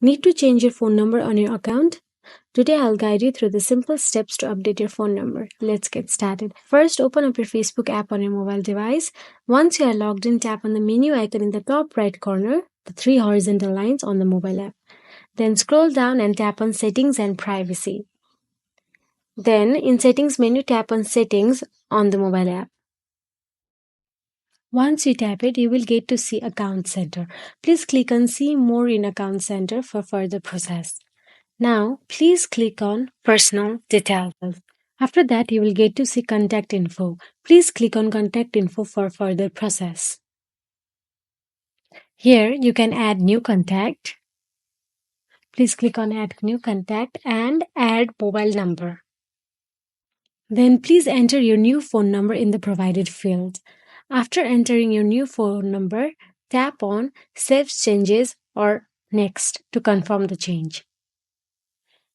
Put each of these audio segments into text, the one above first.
Need to change your phone number on your account? Today I'll guide you through the simple steps to update your phone number. Let's get started. First, open up your Facebook app on your mobile device. Once you are logged in, tap on the menu icon in the top right corner, the three horizontal lines on the mobile app. Then scroll down and tap on Settings and Privacy. Then in Settings menu, tap on Settings on the mobile app. Once you tap it, you will get to see Account Center. Please click on See More in Account Center for further process. Now, please click on Personal Details. After that, you will get to see Contact Info. Please click on Contact Info for further process. Here, you can add new contact. Please click on Add New Contact and add mobile number. Then please enter your new phone number in the provided field. After entering your new phone number, tap on Save Changes or Next to confirm the change.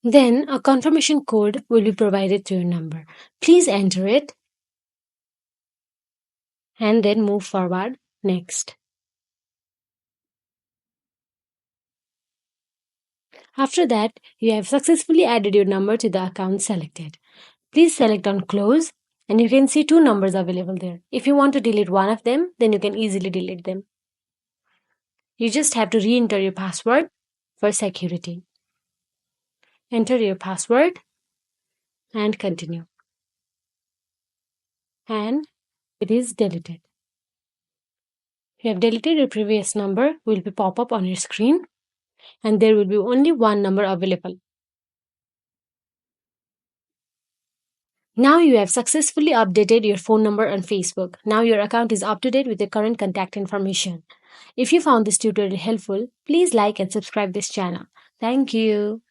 Then a confirmation code will be provided to your number. Please enter it and then move forward. Next. After that, you have successfully added your number to the account selected. Please select on Close and you can see two numbers available there. If you want to delete one of them, then you can easily delete them. You just have to re-enter your password for security. Enter your password and continue. And it is deleted. If you have deleted your previous number, will be pop up on your screen and there will be only one number available. Now you have successfully updated your phone number on Facebook. Now your account is up to date with your current contact information. If you found this tutorial helpful, please like and subscribe this channel. Thank you.